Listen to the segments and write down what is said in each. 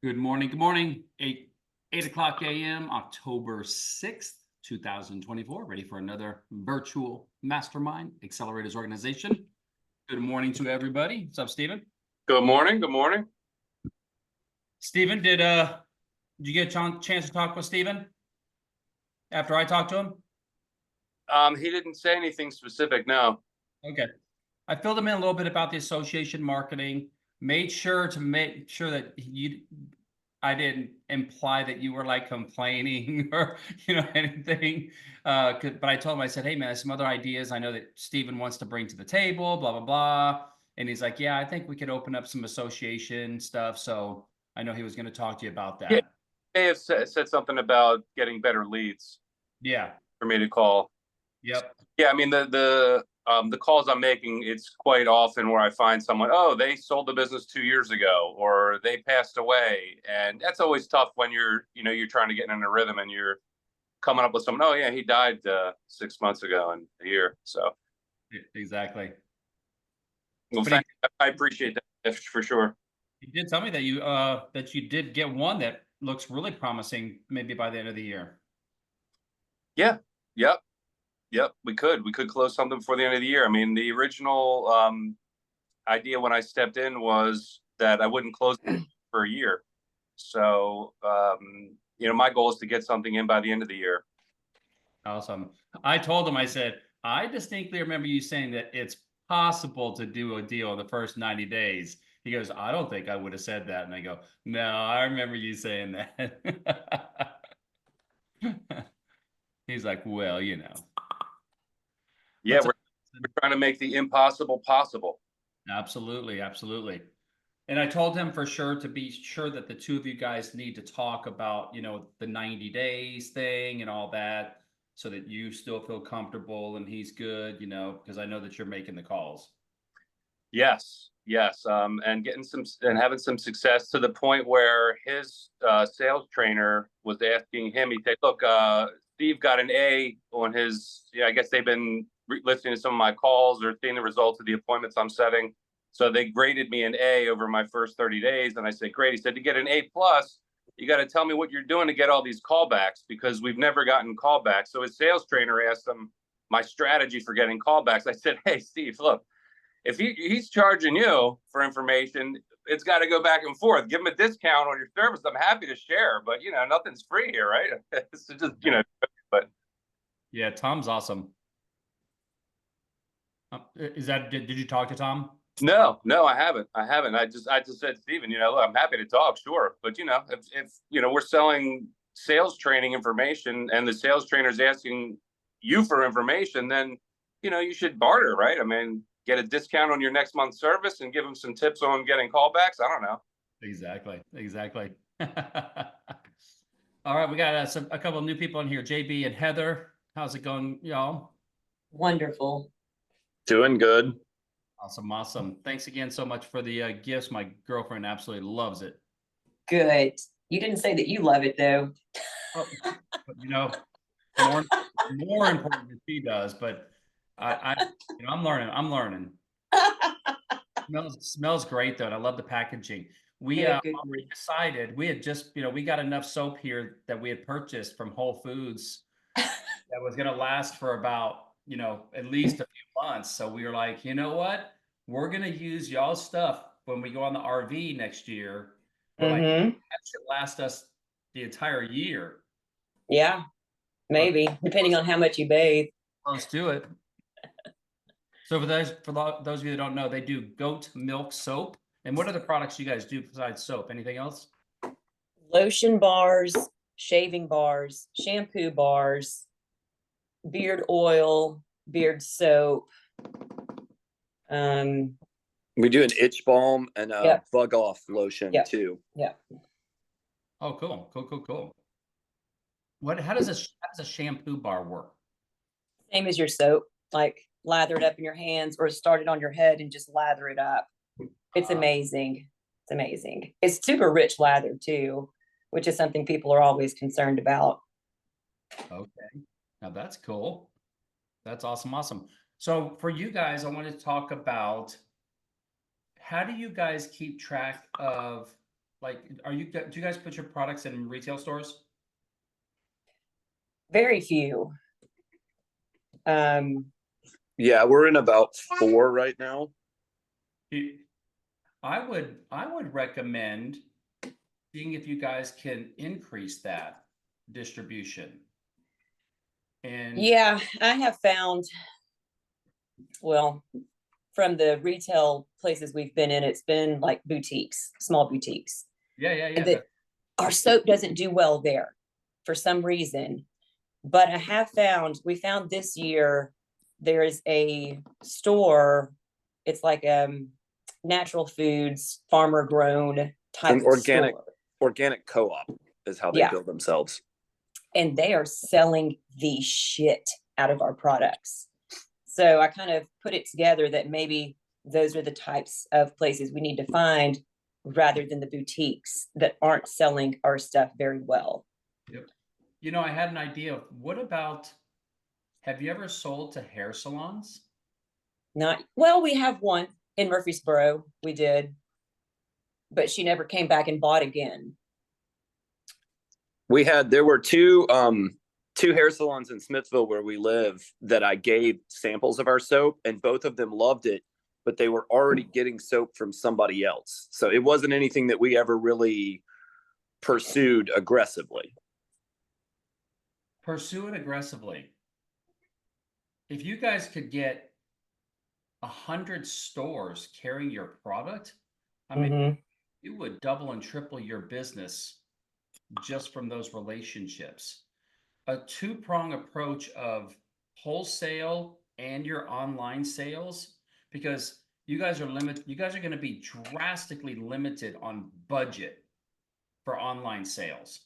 Good morning. Good morning. 8 o'clock a.m., October 6th, 2024. Ready for another virtual mastermind accelerators organization. Good morning to everybody. What's up, Stephen? Good morning. Good morning. Stephen, did you get a chance to talk with Stephen after I talked to him? He didn't say anything specific. No. Okay. I filled him in a little bit about the association marketing, made sure that I didn't imply that you were like complaining or anything. But I told him, I said, hey man, some other ideas I know that Stephen wants to bring to the table, blah blah blah. And he's like, yeah, I think we could open up some association stuff. So I know he was going to talk to you about Yeah, that. they have said something about getting better leads Yeah. for me to call. Yep. Yeah, I mean the calls I'm making, it's quite often where I find someone, oh, they sold the business 2 years ago, or they passed away, and that's always tough when you're trying to get in a rhythm and you're coming up with someone. Oh yeah, he died 6 months ago and a year. So Exactly. well, But I appreciate that for sure. he did tell me that you did get one that looks really promising, maybe by the end of the year. Yeah. Yep. Yep, we could close something before the end of the year. I mean, the original idea when I stepped in was that I wouldn't close for a year. So, my goal is to get something in by the end of the year. Awesome. I told him, I said, I distinctly remember you saying that it's possible to do a deal in the first 90 days. He goes, I don't think I would have said that. And I go, no, I remember you saying that. He's like, well, Yeah, What's we're, up? we're trying to make the impossible possible. Absolutely, absolutely. And I told him for sure to be sure that the two of you guys need to talk about, the 90 days thing and all that so that you still feel comfortable and he's good, because I know that you're making the calls. Yes, yes, and having some success to the point where his sales trainer was asking him. He said, "Look, Steve got an A on his. Yeah, I guess they've been listening to some of my calls or seeing the results of the appointments I'm setting. So they graded me an A over my first 30 days." And I said, "Great." He said, "To get an A plus, you got to tell me what you're doing to get all these callbacks because we've never gotten callbacks." So his sales trainer asked him my strategy for getting callbacks. I said, "Hey, Steve, look, if he's charging you for information, it's got to go back and forth. Give him a discount on your service. I'm happy to share, but nothing's free here, right?" It's just but Yeah, Tom's awesome. Did you talk to Tom? no, I haven't. I just said, Steven, look, I'm happy to talk, sure, but if we're selling sales training information and the sales trainer's asking you for information, then you should barter, right? I mean, get a discount on your next month's service and give them some tips on getting callbacks. I don't know. Exactly. Exactly. All right, we got a couple of new people in here. JB and Heather, how's it going, y'all? Wonderful. Doing good. Awesome, awesome. Thanks again so much for the gifts. My girlfriend absolutely loves it. Good. You didn't say that you love it though. Oh, but, more important than she does. But I'm learning. I'm learning. Smells great though, and I love the packaging. We Good, good, already good. decided we had just we got enough soap here that we had purchased from Whole Foods that was going to last for about at least a few months. So we were like, you know what, we're going to use y'all's stuff when we go on the RV next year. We're like, Mm-hmm. that should last us the entire year. Yeah, maybe, depending on how much you bathe. Let's do it. So for those of you that don't know, they do goat milk soap. And what other products you guys do besides soap? Anything else? Lotion bars, shaving bars, shampoo bars, beard oil, beard soap. We do an itch balm and a Yep. bug off lotion Yep. too. Yeah. Oh, cool. How does a shampoo bar work? Same as your soap, like lather it up in your hands or start it on your head and just lather it up. It's amazing. It's amazing. It's super rich lather too, which is something people are always concerned about. Okay. Now that's cool. That's awesome. So for you guys, I want to talk about how do you guys keep track of Like, do you guys put your products in retail stores? Very few. Yeah, we're in about 4 right now. I would recommend seeing if you guys can increase that distribution. And Yeah, I have found, well, from the retail places we've been in, it's been like boutiques, small boutiques. yeah, And that our soap doesn't do well there for some reason. But we found this year, there is a store, it's like natural foods, farmer grown type An of organic store. organic co-op is how they Yeah. build themselves. And they are selling the shit out of our products. So I kind of put it together that maybe those are the types of places we need to find rather than the boutiques that aren't selling our stuff very well. Yep. You know, I had an idea of what about, have you ever sold to hair salons? Not well, we have one in Murfreesboro, we did, but she never came back and bought again. There were two hair salons in Smithville where we live that I gave samples of our soap, and both of them loved it, but they were already getting soap from somebody else. So it wasn't anything that we ever really pursued aggressively. Pursue it aggressively. If you guys could get 100 stores carrying your product, I mean, you would double and triple your business just from those relationships. A two-prong approach of wholesale and your online sales, because you guys are going to be drastically limited on budget for online sales.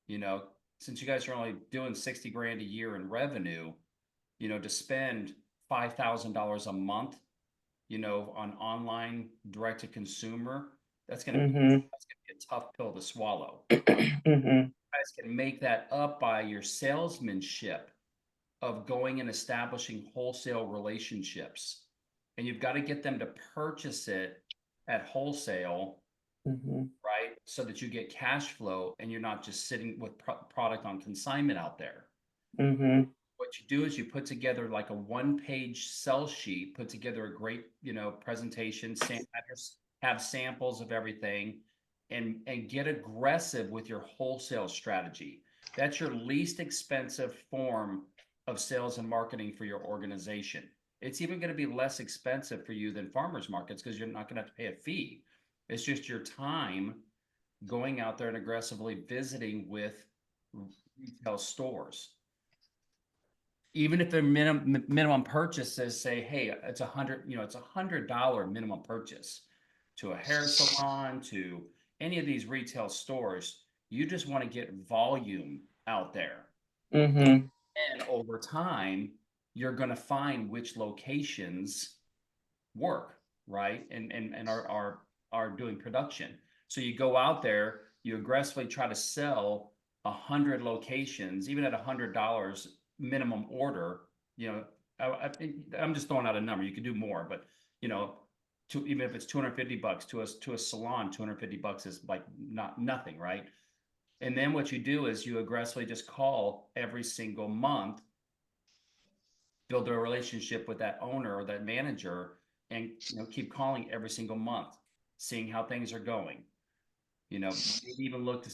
You know, since you guys are only doing 60 grand a year in revenue, you know, to spend $5,000 a month, you know, on online direct to consumer, that's going to be a tough pill to swallow. You guys can make that up by your salesmanship of going and establishing wholesale relationships. And you've got to get them to purchase it at wholesale, right? So that you get cash flow and you're not just sitting with product on consignment out there. What you do is you put together like a one-page sell sheet, put together a great, you know, presentation, have samples of everything, and get aggressive with your wholesale strategy. That's your least expensive form of sales and marketing for your organization. It's even going to be less expensive for you than farmers markets because you're not going to have to pay a fee. It's just your time going out there and aggressively visiting with retail stores. Even if their minimum purchase says, say, hey, it's it's $100 minimum purchase to a hair salon, to any of these retail stores, you just want to get volume out there. And over time, you're going to find which locations work, right? And are doing production. So you go out there, you aggressively try to sell 100 locations, even at $100 minimum order. You know, I'm just throwing out a number. You could do more, but you know, even if it's $250 to a salon, $250 is like nothing, right? And then what you do is you aggressively just call every single month, build a relationship with that owner or that manager, and you know, keep calling every single month, seeing how things are going. You know, maybe even look to,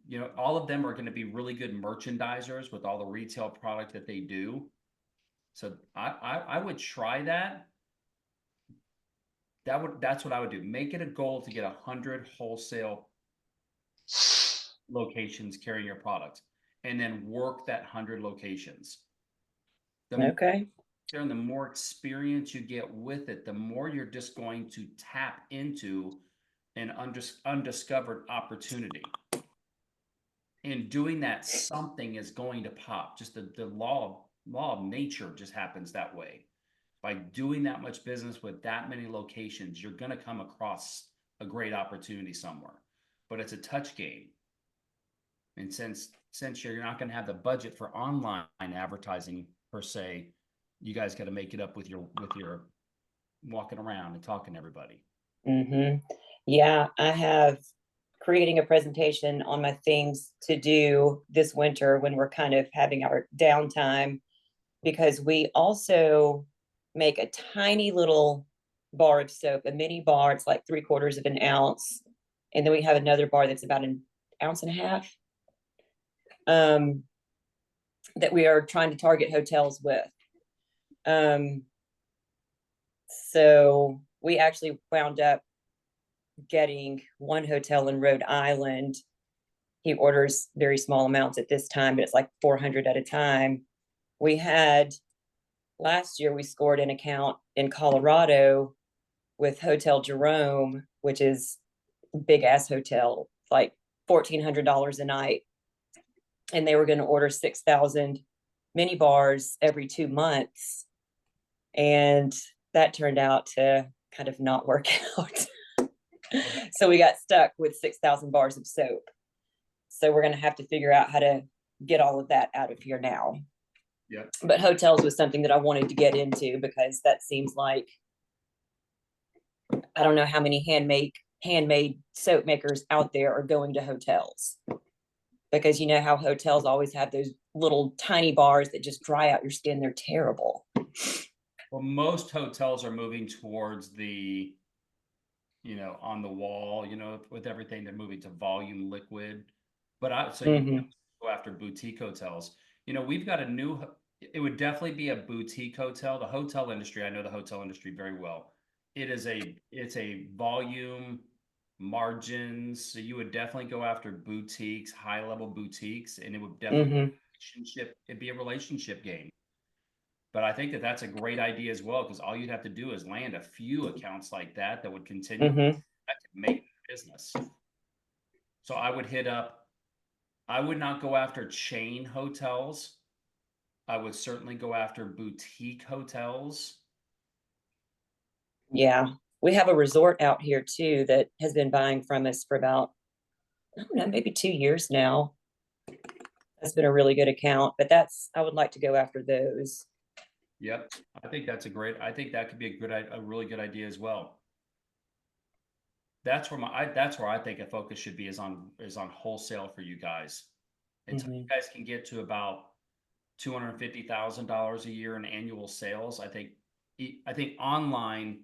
you know, all of them are going to be really good merchandisers with all the retail product that they do. So I would try that. That's what I would do. Make it a goal to get 100 wholesale locations carrying your product, and then work that 100 locations. Okay. And the more experience you get with it, the more you're just going to tap into an undiscovered opportunity. In doing that, something is going to pop. Just the law of nature just happens that way. By doing that much business with that many locations, you're going to come across a great opportunity somewhere. But it's a touch game. And since you're not going to have the budget for online advertising per se, you guys got to make it up with your walking around and talking to everybody. Yeah, I have creating a presentation on my things to do this winter when we're kind of having our downtime, because we also make a tiny little bar of soap, a mini bar. It's like 3/4 of an ounce. And then we have another bar that's about an ounce and a half. That we are trying to target hotels with. So we actually wound up getting one hotel in Rhode Island. He orders very small amounts at this time, but it's like 400 at a time. We had last year, we scored an account in Colorado with Hotel Jerome, which is a big ass hotel, like $1,400 a night. And they were going to order 6,000 mini bars every 2 months. And that turned out to kind of not work out. So we got stuck with 6,000 bars of soap. So we're going to have to figure out how to get all of that out of here now. Yeah. But hotels was something that I wanted to get into, because that seems like, I don't know how many handmade soap makers out there are going to hotels, because you know how hotels always have those little tiny bars that just dry out your skin. They're terrible. Well, most hotels are moving towards the, on the wall, with everything, they're moving to volume liquid. But you go after boutique hotels. We've got it would definitely be a boutique hotel. The hotel industry, I know the hotel industry very well. It's a volume margins. So you would definitely go after boutiques, high level boutiques, and it would definitely it'd be a relationship game. But I think that that's a great idea as well, because all you'd have to do is land a few accounts like that would continue, that could make business. So I would not go after chain hotels. I would certainly go after boutique hotels. Yeah. We have a resort out here too that has been buying from us for about, I don't know, maybe 2 years now. That's been a really good account, but I would like to go after those. Yep. I think that could be a really good idea as well. That's where I think a focus should be, is on wholesale for you guys. Until you guys can get to about $250,000 a year in annual sales, I think online,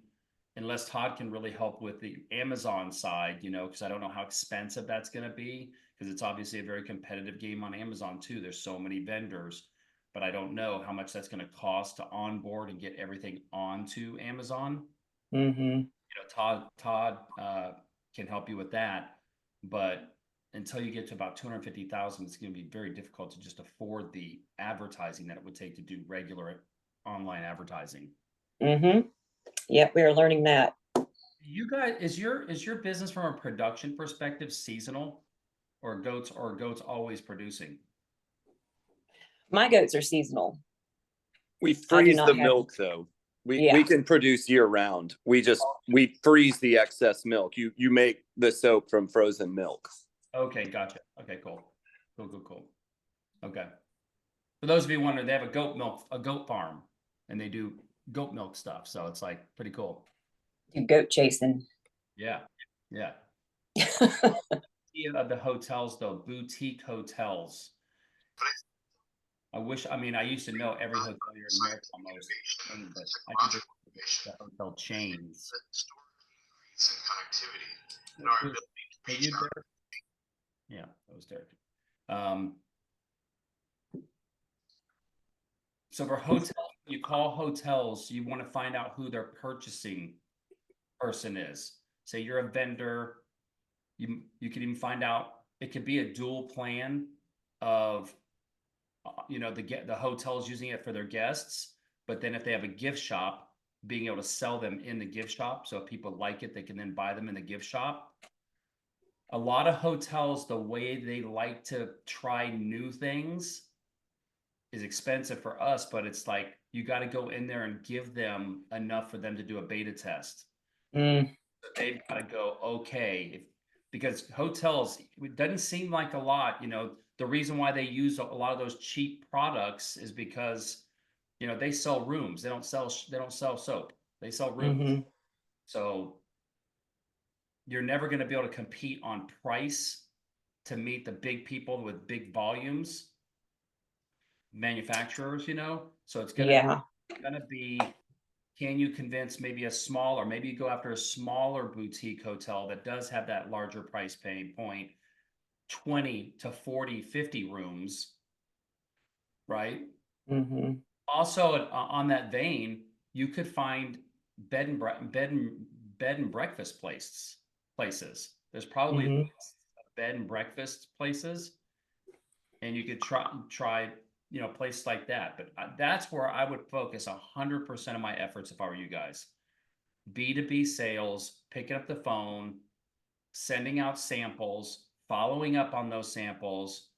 unless Todd can really help with the Amazon side, because I don't know how expensive that's going to be, because it's obviously a very competitive game on Amazon too. There's so many vendors, but I don't know how much that's going to cost to onboard and get everything onto Amazon. Todd can help you with that, but until you get to about 250,000, it's going to be very difficult to just afford the advertising that it would take to do regular online advertising. Yeah, we are learning that. You guys, is your business from a production perspective seasonal, or goats always producing? My goats are seasonal. We freeze the milk though. We can produce year round. We freeze the excess milk. You make the soap from frozen milk. Okay, gotcha. Okay, cool. Okay. For those of you wondering, they have a goat farm, and they do goat milk stuff. So it's like pretty cool. Goat chasing. Yeah. Of the hotels though, boutique hotels. I used to know every hotel here in America almost, but I think the hotel chains. Yeah, that was Derek. So for hotels, you call hotels, you want to find out who their purchasing person is. Say you're a vendor, you could even find out, it could be a dual plan of the hotel's using it for their guests, but then if they have a gift shop, being able to sell them in the gift shop. So if people like it, they can then buy them in the gift shop. A lot of hotels, the way they like to try new things is expensive for us, but it's like you got to go in there and give them enough for them to do a beta test. So they've got to go, okay, because hotels, it doesn't seem like a lot. The reason why they use a lot of those cheap products is because they sell rooms. They don't sell soap. They sell rooms. So you're never going to be able to compete on price to meet the big people with big volumes, manufacturers, so it's Yeah. gonna be, can you convince maybe a small, or maybe you go after a smaller boutique hotel that does have that larger price point, 20 to 40, 50 rooms, right? Mm-hmm. Also, on that vein, you could find bed and breakfast places. There's probably Mm-hmm. bed and breakfast places, and you could try places like that. But that's where I would focus 100% of my efforts if I were you guys. B2B sales, picking up the phone, sending out samples, following up on those samples,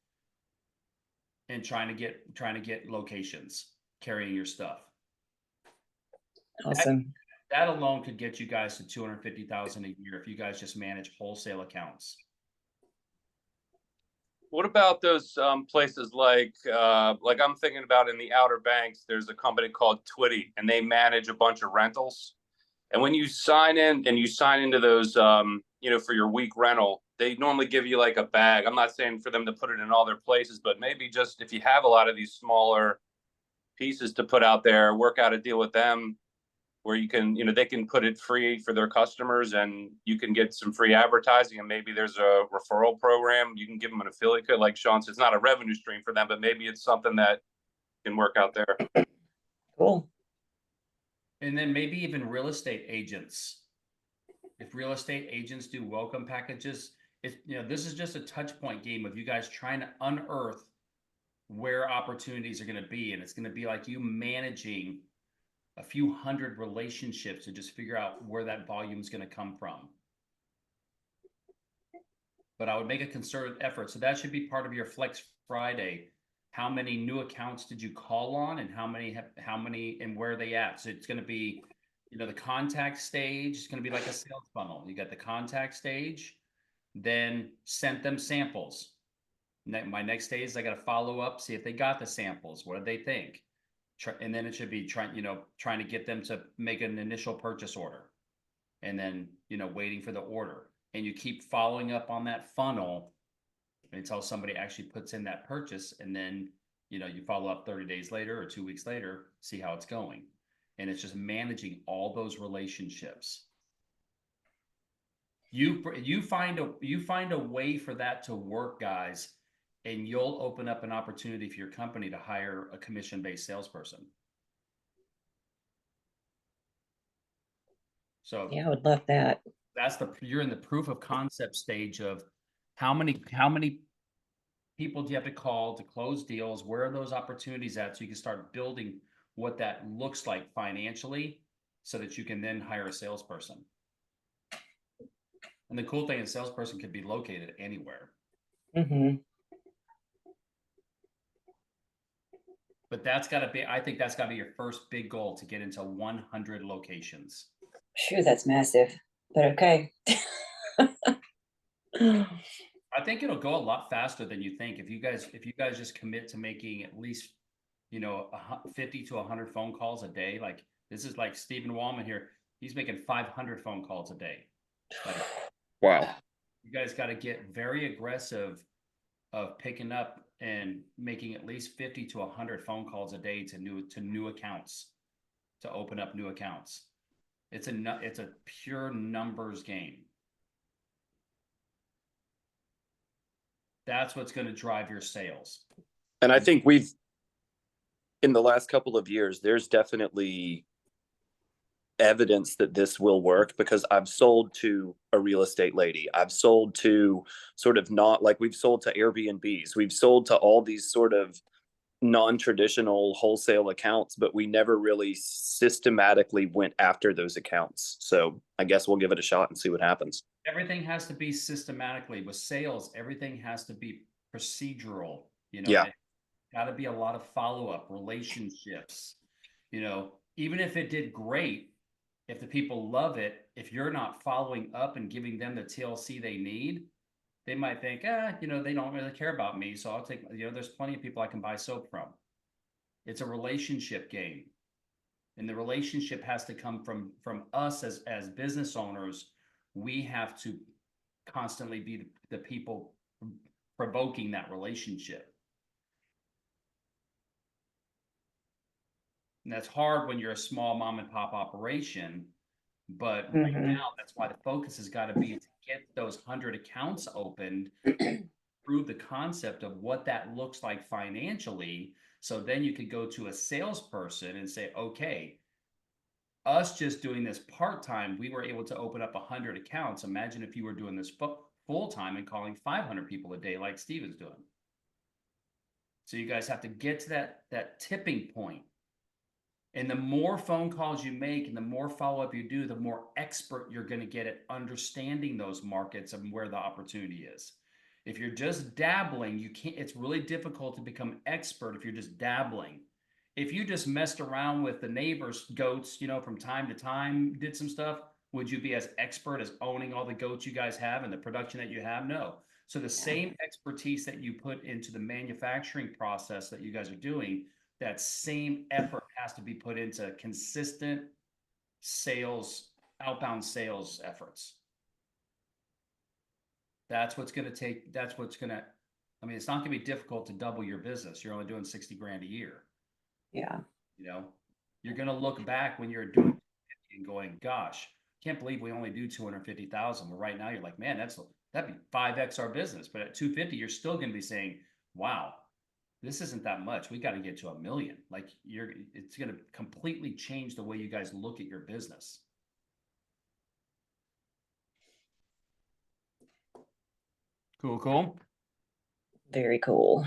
and trying to get locations carrying your stuff. Awesome. That alone could get you guys to 250,000 a year if you guys just manage wholesale accounts. What about those places like I'm thinking about in the Outer Banks? There's a company called Twitty, and they manage a bunch of rentals. And when you sign in and you sign into those, for your week rental, they normally give you like a bag. I'm not saying for them to put it in all their places, but maybe just if you have a lot of these smaller pieces to put out there, work out a deal with them where you can, they can put it free for their customers and you can get some free advertising, and maybe there's a referral program. You can give them an affiliate code. Like Sean says, it's not a revenue stream for them, but maybe it's something that can work out there. Cool. And then maybe even real estate agents. If real estate agents do welcome packages, this is just a touch point game of you guys trying to unearth where opportunities are going to be. And it's going to be like you managing a few hundred relationships to just figure out where that volume is going to come from. But I would make a concerted effort. So that should be part of your Flex Friday. How many new accounts did you call on, and how many and where are they at? So it's going to be, the contact stage is going to be like a sales funnel. You got the contact stage, then sent them samples. My next day is I got to follow up, see if they got the samples. What did they think? And then it should be trying to get them to make an initial purchase order, and then, waiting for the order. And you keep following up on that funnel until somebody actually puts in that purchase. And then, you follow up 30 days later or 2 weeks later, see how it's going. And it's just managing all those relationships. You find a way for that to work, guys, and you'll open up an opportunity for your company to hire a commission-based salesperson. So Yeah, I would love that. you're in the proof of concept stage of how many people do you have to call to close deals? Where are those opportunities at? So you can start building what that looks like financially, so that you can then hire a salesperson. And the cool thing is, a salesperson could be located anywhere. Mm-hmm. But I think that's got to be your first big goal, to get into 100 locations. Sure, that's massive, but okay. I think it'll go a lot faster than you think. If you guys just commit to making at least, 50 to 100 phone calls a day. Like, this is like Stephen Wallman here. He's making 500 phone calls a day. Like, Wow. you guys got to get very aggressive of picking up and making at least 50 to 100 phone calls a day to new accounts, to open up new accounts. It's a pure numbers game. That's what's going to drive your sales. And I think in the last couple of years, there's definitely evidence that this will work, because I've sold to a real estate lady. I've sold to sort of we've sold to Airbnbs. We've sold to all these sort of non-traditional wholesale accounts, but we never really systematically went after those accounts. So I guess we'll give it a shot and see what happens. Everything has to be systematically. With sales, everything has to be procedural. Yeah. Got to be a lot of follow-up, relationships. Even if it did great, if the people love it, if you're not following up and giving them the TLC they need, they might think, they don't really care about me, so I'll take, there's plenty of people I can buy soap from. It's a relationship game. And the relationship has to come from us as business owners, we have to constantly be the people provoking that relationship. And that's hard when you're a small mom and pop operation, but right Mhm. now, that's why the focus has got to be to get those 100 accounts opened, prove the concept of what that looks like financially. So then you could go to a salesperson and say, okay, us just doing this part-time, we were able to open up 100 accounts. Imagine if you were doing this full-time and calling 500 people a day like Steve is doing. So you guys have to get to that tipping point. And the more phone calls you make and the more follow-up you do, the more expert you're going to get at understanding those markets and where the opportunity is. If you're just dabbling, you can't, it's really difficult to become expert if you're just dabbling. If you just messed around with the neighbor's goats, you know, from time to time, did some stuff, would you be as expert as owning all the goats you guys have and the production that you have? No. So the same expertise that you put into the manufacturing process that you guys are doing, that same effort has to be put into consistent sales, outbound sales efforts. That's what's going to take, that's what's going to, I mean, it's not going to be difficult to double your business. You're only doing 60 grand a year. Yeah. You know, you're going to look back when you're doing and going, gosh, can't believe we only do 250,000. But right now you're like, man, that'd be 5x our business. But at 250, you're still going to be saying, wow, this isn't that much. We got to get to 1 million. Like it's going to completely change the way you guys look at your business. Cool, cool. Very cool.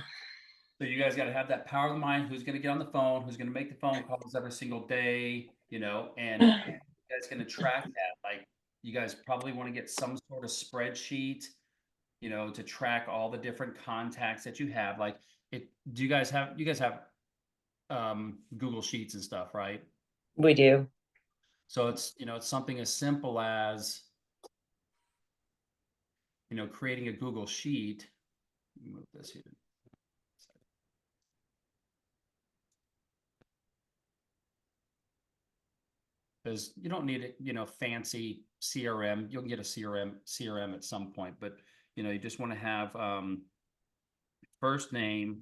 So you guys got to have that power of the mind. Who's going to get on the phone? Who's going to make the phone calls every single day? You know, and you guys going to track that. Like you guys probably want to get some sort of spreadsheet, you know, to track all the different contacts that you have. Like do you guys have Google Sheets and stuff, right? We do. So it's, you know, it's something as simple as, you know, creating a Google Sheet. Let me move this here. Because you don't need it, you know, fancy CRM. You'll get a CRM at some point, but you know, you just want to have first name,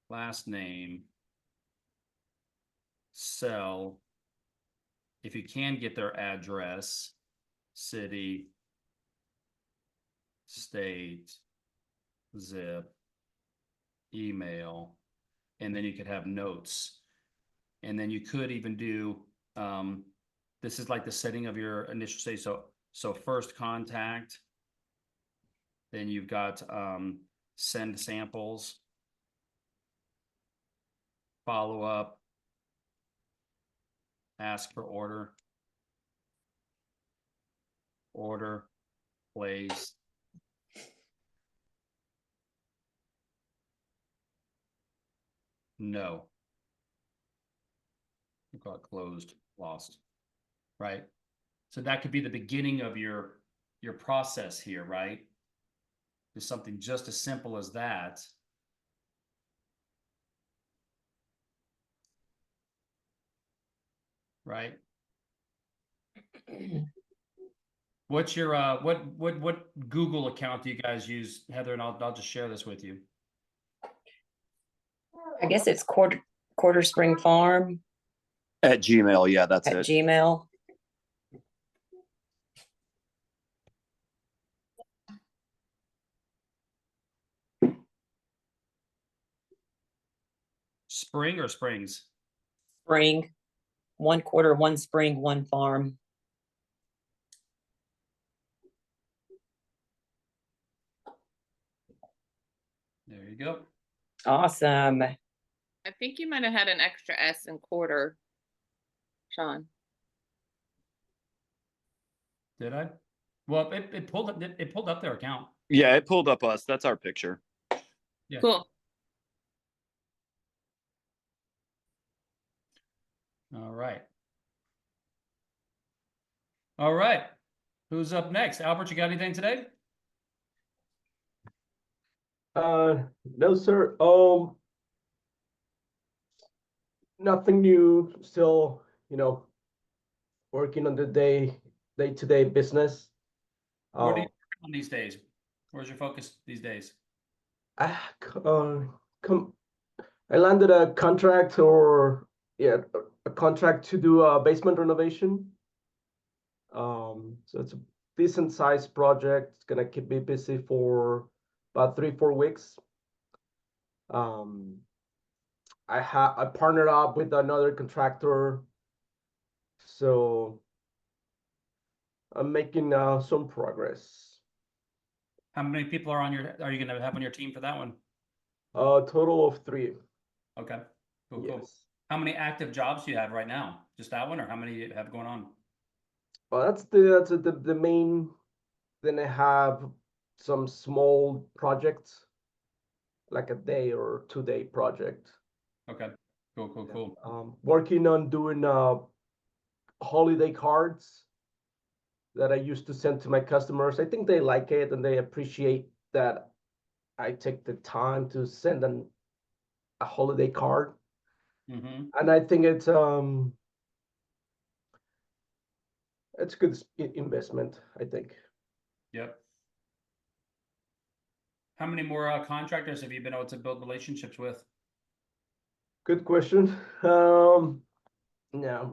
last name, cell. If you can get their address, city, state, zip, email, and then you could have notes. And then you could even do, this is like the setting of your initial stage. So first contact, then you've got send samples, follow up, ask for order, place, no. We call it closed, lost, right? So that could be the beginning of your process here, right? There's something just as simple as that. Right? What's your what Google account do you guys use, Heather? And I'll just share this with you. I guess it's Quarter Spring Farm At Gmail, yeah, that's at it. Gmail. Spring or Springs? Spring. 1 quarter, 1 spring, 1 farm. There you go. Awesome. I think you might have had an extra S in quarter, Sean. Did I? Well, it pulled up their account. Yeah, it pulled up us. That's our picture. Yeah. Cool. All right. All right. Who's up next? Albert, you got anything today? No, sir. Nothing new. Still, working on the day-to-day business. What are you Uh, working on these days? Where's your focus these days? I, come, I landed a contract or yeah, a contract to do a basement renovation. So it's a decent sized project. It's gonna keep me busy for about 3-4 weeks. I partnered up with another contractor, so I'm making some progress. How many people are you gonna have on your team for that one? A total of 3. Okay, cool, cool. Yes. How many active jobs do you have right now? Just that one, or how many you have going on? Well, the main. Then I have some small projects, like a day or 2-day project. Okay, cool, cool, cool. Working on doing holiday cards that I used to send to my customers. I think they like it and they appreciate that I take the time to send them a holiday card. Mm-hmm. And I think it's a good investment, I think. Yep. How many more contractors have you been able to build relationships with? Good question. No,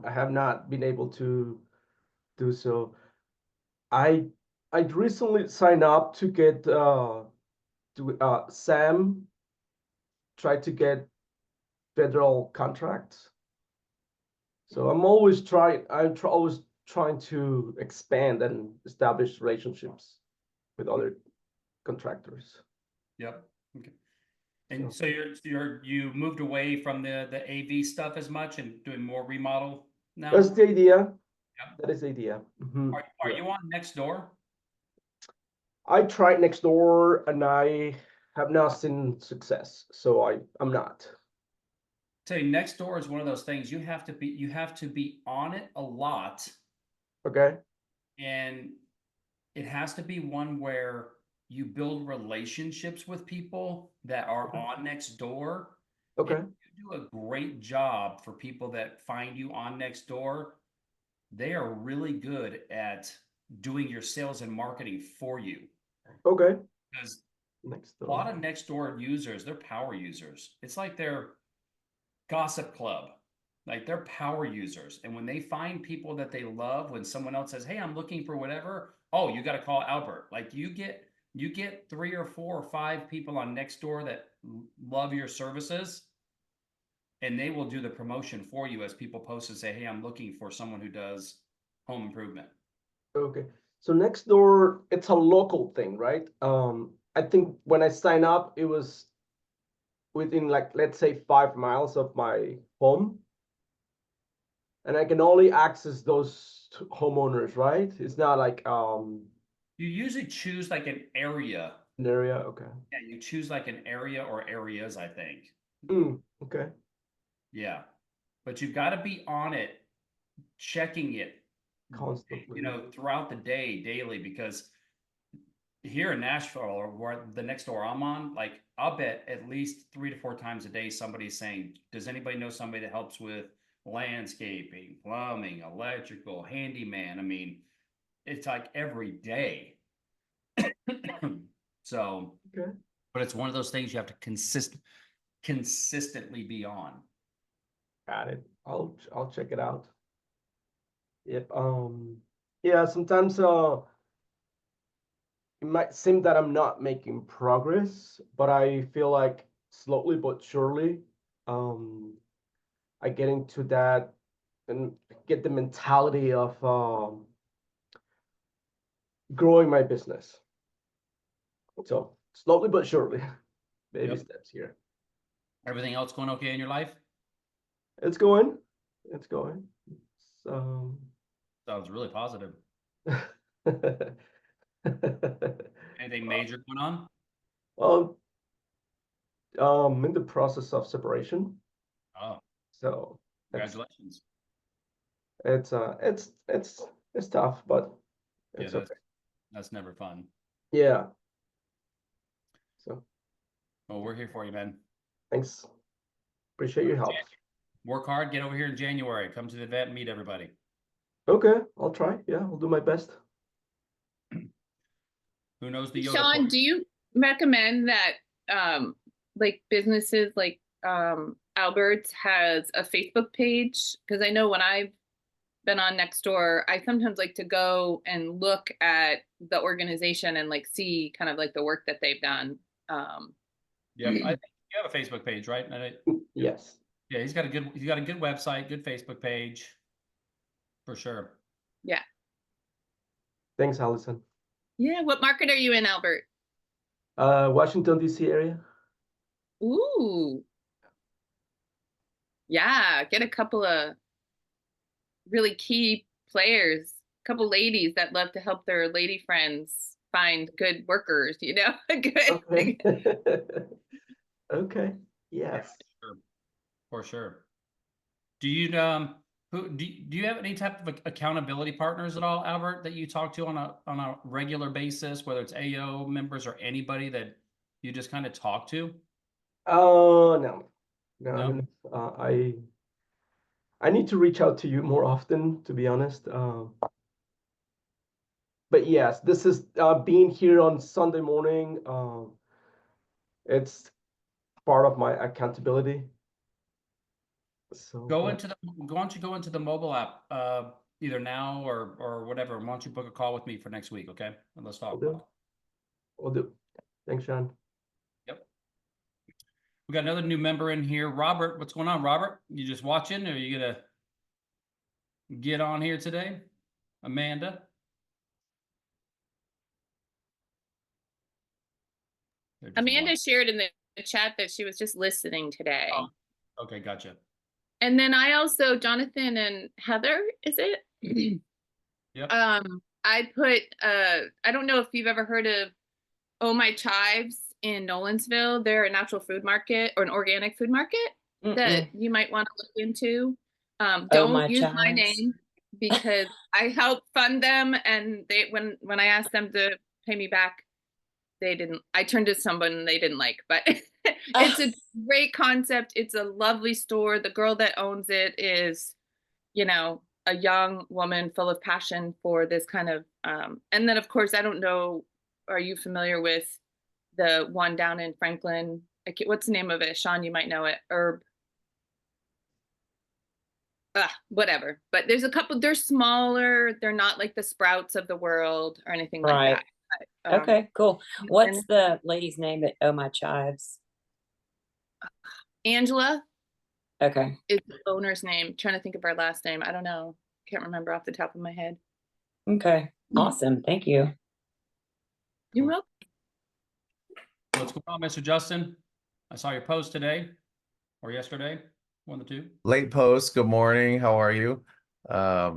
I have not been able to do so. I I recently signed up to get Sam tried to get federal contracts. So always trying to expand and establish relationships with other contractors. Yep. Okay. And So so you moved away from the AV stuff as much and doing more remodel now? that's the idea. Yep. That is the idea. Mhm. Are you on Nextdoor? I tried Nextdoor and I have not seen success, so I'm not. Tell you, Nextdoor is one of those things you have to be on it a lot, Okay. and it has to be one where you build relationships with people that are Okay. on Nextdoor. Okay. And you do a great job for people that find you on Nextdoor. They are really good at doing your sales and marketing for you, Okay. because Next a lot door. of Nextdoor users, they're power users. It's like they're gossip club. Like they're power users. And when they find people that they love, when someone else says, "Hey, I'm looking for whatever," oh, you got to call Albert. Like you get 3 or 4 or 5 people on Nextdoor that love your services, and they will do the promotion for you as people post and say, "Hey, I'm looking for someone who does home improvement." Okay. So next door, it's a local thing, right? I think when I sign up, it was within like, let's say 5 miles of my home. And I can only access those homeowners, right? It's not like You usually choose like an area. an area. Okay. Yeah, you choose like an area or areas, I think. Okay. Yeah. But you've got to be on it, checking it, Constantly. throughout the day, daily, because here in Nashville or where the next door I'm on, like I'll bet at least 3 to 4 times a day somebody's saying, "Does anybody know somebody that helps with landscaping, plumbing, electrical, handyman?" I mean, it's like every day. So, Okay. but it's one of those things you have to consistently be on. Got it. I'll check it out. Yep. Yeah, sometimes it might seem that I'm not making progress, but I feel like slowly but surely, I get into that and get the mentality of growing my business. So slowly but surely, baby Yep. steps here. Everything else going okay in your life? It's going. It's going. So Sounds really positive. Anything major going on? well, in the process of separation. Oh, So it's congratulations. it's tough, but Yeah, it's okay. that's never fun. Yeah. So Well, we're here for you, man. thanks. Appreciate your help. Work hard, get over here in January. Come to the event and meet everybody. Okay, I'll try. Yeah, I'll do my best. Who knows the Yoda Sean, quote? do you recommend that like businesses like Albert's has a Facebook page? Because I know when I've been on Nextdoor, I sometimes like to go and look at the organization and like see kind of like the work that they've done. Yeah, I think you have a Facebook page, right? Yes. Yeah, he's got a good website, good Facebook page, for sure. Yeah. Thanks, Allison. Yeah. What market are you in, Albert? Washington, D.C. area. Ooh. Yeah, get a couple of really key players, a couple ladies that love to help their lady friends find good workers, you know? Okay. Good. Okay. Yes. Sure. For sure. Do you do you have any type of accountability partners at all, Albert, that you talk to on a regular basis, whether it's AO members or anybody that you just kind of talk to? Oh, no. No, No? I mean, I need to reach out to you more often, to be honest. But yes, this is being here on Sunday morning. It's part of my accountability. So Go into the why don't you go into the mobile app either now or whatever. Why don't you book a call with me for next week, okay? And let's talk. Will do. Thanks, Sean. Yep. We got another new member in here. Robert, what's going on, Robert? You just watching or are you gonna get on here today? Amanda? They're just Amanda watching. shared in the chat that she was just listening today. Oh, okay, gotcha. And then I also, Jonathan and Heather, is it? Yep. I put I don't know if you've ever heard of Oh My Chives in Nolansville. They're a natural food market or an organic food market that you might want to look into. Oh Don't My use my Chives. name because I help fund them, and they when I asked them to pay me back, they didn't. I turned to someone they didn't like, but it's a great concept. It's a lovely store. The girl that owns it is, you know, a young woman full of passion for this kind of and then of course, I don't know, are you familiar with the one down in Franklin? What's the name of it? Sean, you might know it. Herb. Whatever. But there's a couple, they're smaller, they're not like the Sprouts of the world or anything like Right. that. But, Okay, cool. What's and the lady's name at Oh My Chives? Angela Okay. is the owner's name. Trying to think of her last name. I don't know. Can't remember off the top of my head. Okay. Awesome. Thank you. You're welcome. What's going on, Mr. Justin? I saw your post today or yesterday, one of the two. Late post, good morning. How are you? I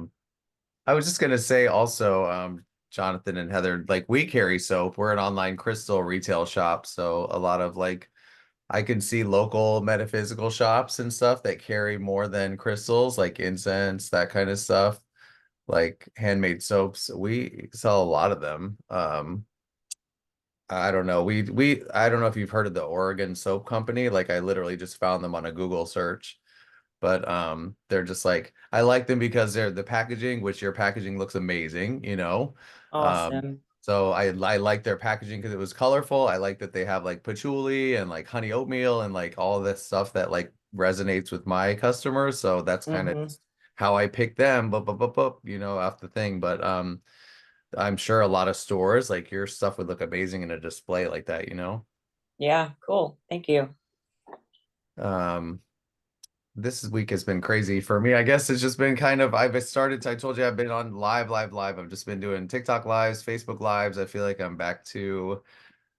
was just gonna say also, Jonathan and Heather, like we carry soap. We're an online crystal retail shop, so a lot of like I can see local metaphysical shops and stuff that carry more than crystals, like incense, that kind of stuff, like handmade soaps. We sell a lot of them. I don't know. I don't know if you've heard of the Oregon Soap Company. Like I literally just found them on a Google search. But they're just like I like them because they're the packaging, which your packaging looks amazing, you know. Awesome. So I like their packaging because it was colorful. I like that they have like patchouli and like honey oatmeal and like all this stuff that like resonates with my customers. So that's kind of how I pick them, you know, off the thing. But I'm sure a lot of stores like your stuff would look amazing in a display like that, you know. Yeah, cool. Thank you. This week has been crazy for me. I guess it's just been kind of, I told you I've been on live. I've just been doing TikTok lives, Facebook lives. I feel like I'm back to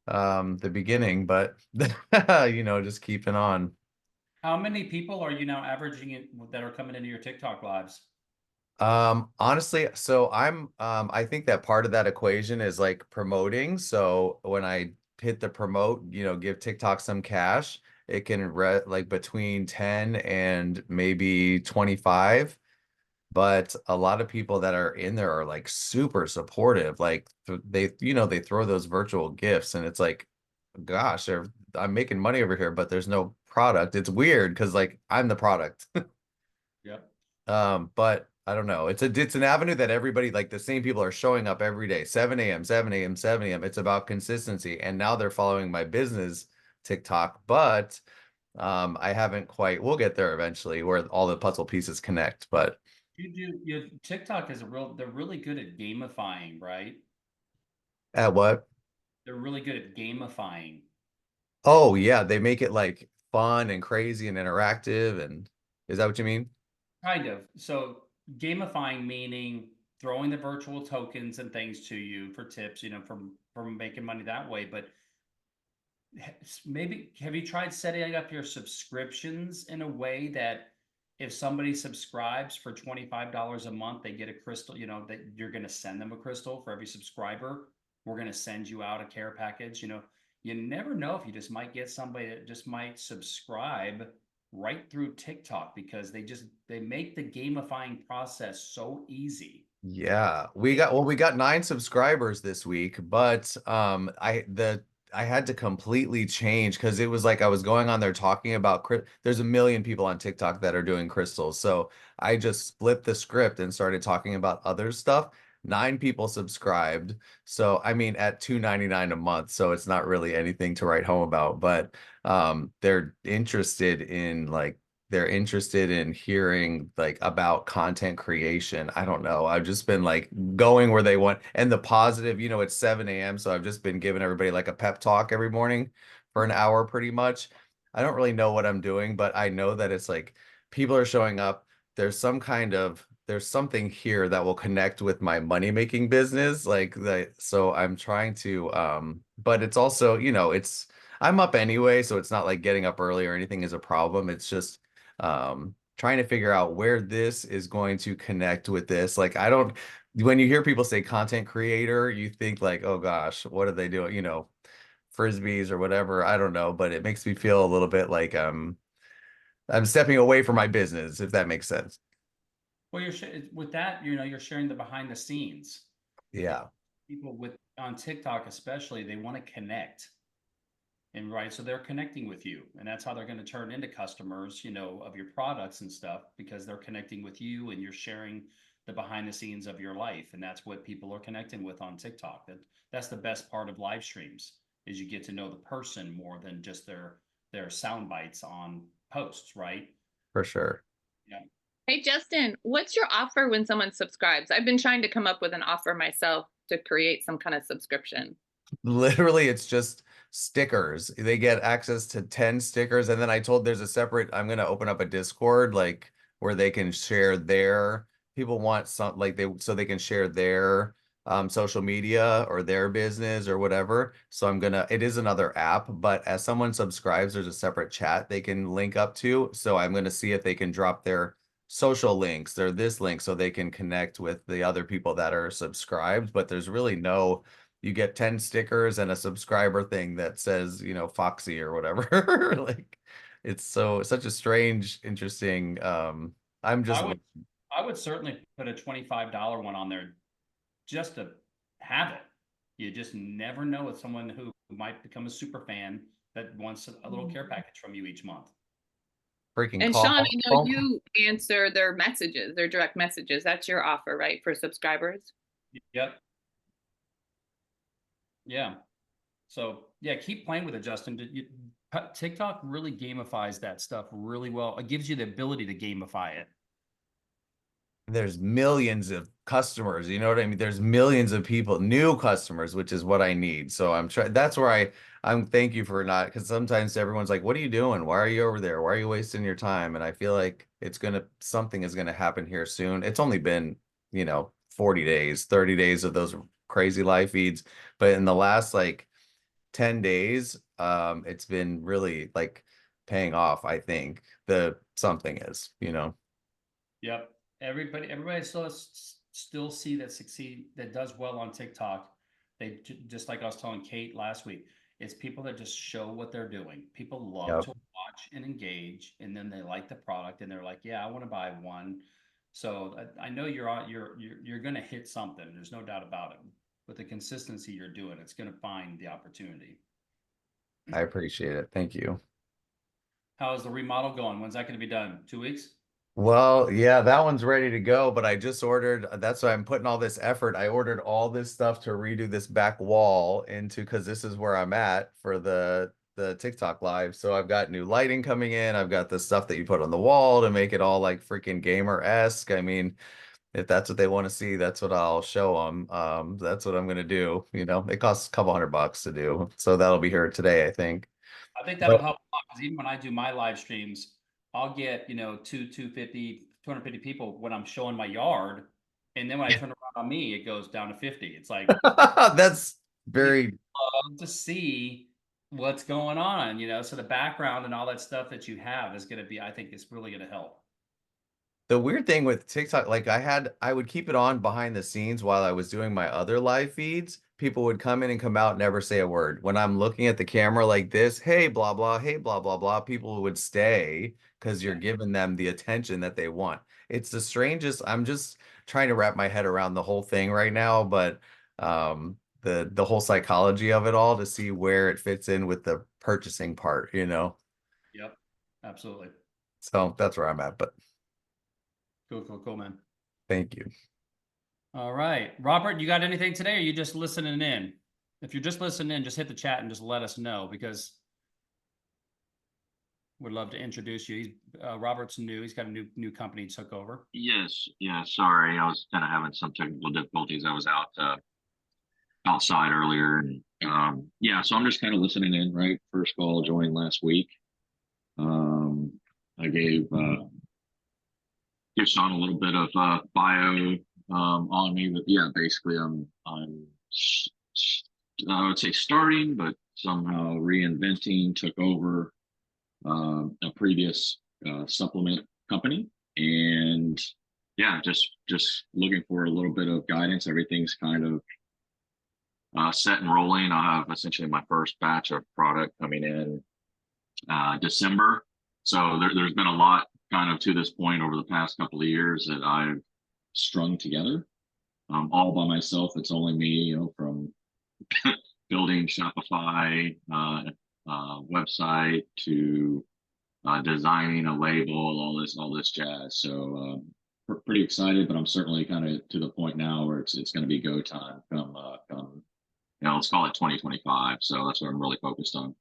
the beginning, but you know, just keeping on. How many people are you now averaging it that are coming into your TikTok lives? Honestly, so I think that part of that equation is like promoting. So when I hit the promote, you know, give TikTok some cash, it can like between 10 and maybe 25. But a lot of people that are in there are like super supportive. Like they, you know, they throw those virtual gifts and it's like, gosh, I'm making money over here, but there's no product. It's weird because like I'm the product. Yep. But I don't know. It's an avenue that everybody, like the same people are showing up every day, 7 a.m., 7 a.m., 7 a.m. It's about consistency. And now they're following my business TikTok, but I haven't quite, we'll get there eventually where all the puzzle pieces connect, but TikTok is they're really good at gamifying, right? at what? They're really good at gamifying. Oh yeah, they make it like fun and crazy and interactive, and is that what you mean? Kind of. So gamifying meaning throwing the virtual tokens and things to you for tips, from making money that way. But maybe have you tried setting up your subscriptions in a way that if somebody subscribes for $25 a month, they get a crystal, that you're going to send them a crystal for every subscriber. We're going to send you out a care package. You never know if you just might get somebody that just might subscribe right through TikTok because they make the gamifying process so easy. Yeah, we got 9 subscribers this week, but I had to completely change because it was like I was going on there talking about there's a million people on TikTok that are doing crystals. So I just flipped the script and started talking about other stuff. 9 people subscribed. So I mean at $2.99 a month, so it's not really anything to write home about, but they're interested in hearing like about content creation. I don't know. I've just been like going where they want and the positive, it's 7 a.m. So I've just been giving everybody like a pep talk every morning for an hour pretty much. I don't really know what I'm doing, but I know that it's like people are showing up. There's something here that will connect with my money making business. So I'm trying to but it's also, I'm up anyway, so it's not like getting up early or anything is a problem. It's just trying to figure out where this is going to connect with this. Like when you hear people say content creator, you think like, oh gosh, what are they doing? Frisbees or whatever. I don't know, but it makes me feel a little bit like I'm stepping away from my business, if that makes sense. Well, with that, you're sharing the behind the scenes. Yeah, People on TikTok especially, they want to connect. And right, so they're connecting with you, and that's how they're going to turn into customers, of your products and stuff, because they're connecting with you and you're sharing the behind the scenes of your life, and that's what people are connecting with on TikTok. That's the best part of live streams is you get to know the person more than just their sound bites on posts, right? for sure. Yeah. Hey, Justin, what's your offer when someone subscribes? I've been trying to come up with an offer myself to create some kind of subscription. Literally, it's just stickers. They get access to 10 stickers. And then I'm going to open up a Discord, like where they can share people want so they can share their social media or their business or whatever. So it is another app, but as someone subscribes, there's a separate chat they can link up to. So I'm going to see if they can drop their social links, or this link so they can connect with the other people that are subscribed. But there's really you get 10 stickers and a subscriber thing that says, Foxy or whatever. Like it's such a strange, interesting, I'm just I would certainly put a $25 one on there just to have it. You just never know with someone who might become a super fan that wants a little care package from you each month. freaking And call. Sean, I know you answer their messages, their direct messages. That's your offer, right, for subscribers? Yep. Yeah. So yeah, keep playing with it, Justin. TikTok really gamifies that stuff really well. It gives you the ability to gamify it. There's millions of customers, you know what I mean? There's millions of people, new customers, which is what I need. So that's where I'm thank you for not, because sometimes everyone's like, what are you doing? Why are you over there? Why are you wasting your time? And I feel like something is gonna happen here soon. It's only been, 40 days, 30 days of those crazy live feeds. But in the last like 10 days, it's been really like paying off, I think. The something is. Yep. Everybody still see that succeed that does well on TikTok. Just like I was telling Kate last week, it's people that just show what they're doing. People love Yep. to watch and engage, and then they like the product, and they're like, "Yeah, I want to buy one." So I know you're going to hit something. There's no doubt about it. With the consistency you're doing, it's going to find the opportunity. I appreciate it. Thank you. How is the remodel going? When's that going to be done? 2 weeks? Well, yeah, that one's ready to go, but I just ordered, that's why I'm putting all this effort. I ordered all this stuff to redo this back wall into, because this is where I'm at for the TikTok live. So I've got new lighting coming in. I've got the stuff that you put on the wall to make it all like freaking gamer-esque. I mean, if that's what they want to see, that's what I'll show them. That's what I'm gonna do. You know, it costs a couple $100 to do. So that'll be here today, I think. I think that'll help a lot, because even when I do my live streams, I'll get, 250 people when I'm showing my yard. And then when I turn around on me, it goes down to 50. It's like, That's very love to see what's going on, so the background and all that stuff that you have is going to be, I think it's really going to help. the weird thing with TikTok. Like I would keep it on behind the scenes while I was doing my other live feeds. People would come in and come out, never say a word. When I'm looking at the camera like this, hey, blah, blah, hey, blah, blah, blah, people would stay because you're giving them the attention that they want. It's the strangest. I'm just trying to wrap my head around the whole thing right now, but the whole psychology of it all to see where it fits in with the purchasing part, Yep, absolutely. So that's where I'm at, but Cool, man. thank you. All right, Robert, you got anything today, or are you just listening in? If you're just listening in, just hit the chat and just let us know, because we'd love to introduce you. Robert's new. He's got a new company he took over. Yes, yeah, sorry. I was kind of having some technical difficulties. I was outside earlier and yeah, so I'm just kind of listening in, right? First call joined last week. I gave Sean a little bit of bio on me, but yeah, basically I'm I would say starting, but somehow reinventing, took over a previous supplement company, and yeah, just looking for a little bit of guidance. Everything's kind of set and rolling. I have essentially my first batch of product coming in December. So there's been a lot kind of to this point over the past couple of years that I've strung together all by myself. It's only me, from building Shopify website to designing a label, all this jazz. So pretty excited, but I'm certainly kind of to the point now where it's going to be go time come let's call it 2025. So that's what I'm really focused on.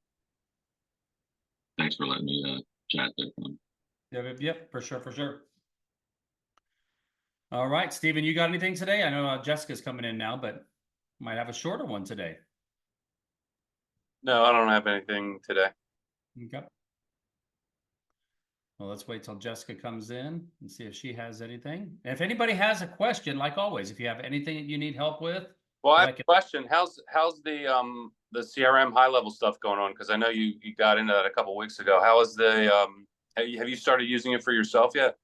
Thanks for letting me chat there. Yep, for sure. All right, Stephen, you got anything today? I know Jessica's coming in now, but might have a shorter one today. No, I don't have anything today. Okay. Well, let's wait till Jessica comes in and see if she has anything. And if anybody has a question, like always, if you have anything that you need help with. Well, I have a question. How's the CRM high level stuff going on? Because I know you got into that a couple weeks ago. How is the have you started using it for yourself yet?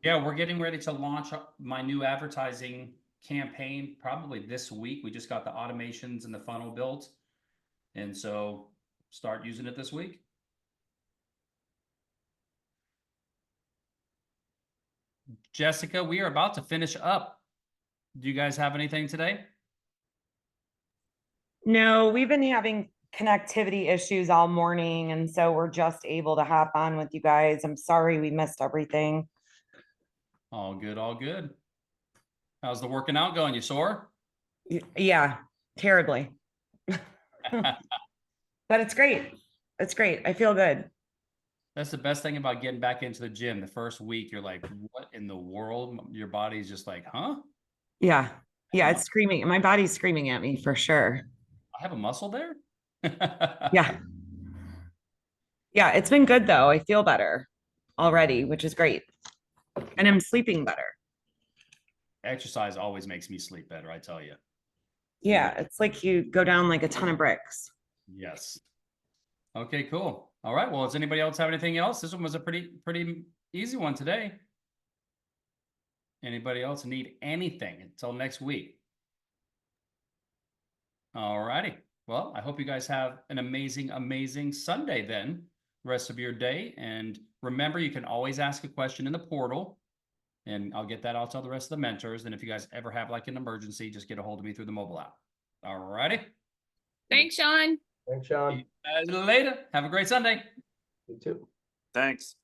Yeah, we're getting ready to launch my new advertising campaign probably this week. We just got the automations and the funnel built, and so start using it this week. Jessica, we are about to finish up. Do you guys have anything today? No, we've been having connectivity issues all morning, and so we're just able to hop on with you guys. I'm sorry we missed everything. All good. How's the working out going? You sore? Yeah, terribly. But it's great. It's great. I feel good. That's the best thing about getting back into the gym. The first week, you're like, what in the world? Your body's just like, huh? Yeah. Yeah, it's screaming. My body's screaming at me for sure. I have a muscle there? Yeah. Yeah, it's been good though. I feel better already, which is great. And I'm sleeping better. Exercise always makes me sleep better, I tell you. Yeah, it's like you go down like a ton of bricks. Yes. Okay, cool. All right. Well, does anybody else have anything else? This one was a pretty easy one today. Anybody else need anything until next week? All righty. Well, I hope you guys have an amazing Sunday then, rest of your day. And remember, you can always ask a question in the portal, and I'll get that out to all the rest of the mentors. And if you guys ever have like an emergency, just get a hold of me through the mobile app. All righty. Thanks, Sean. Thanks, Sean. See you guys later. Have a great Sunday. You too. Thanks.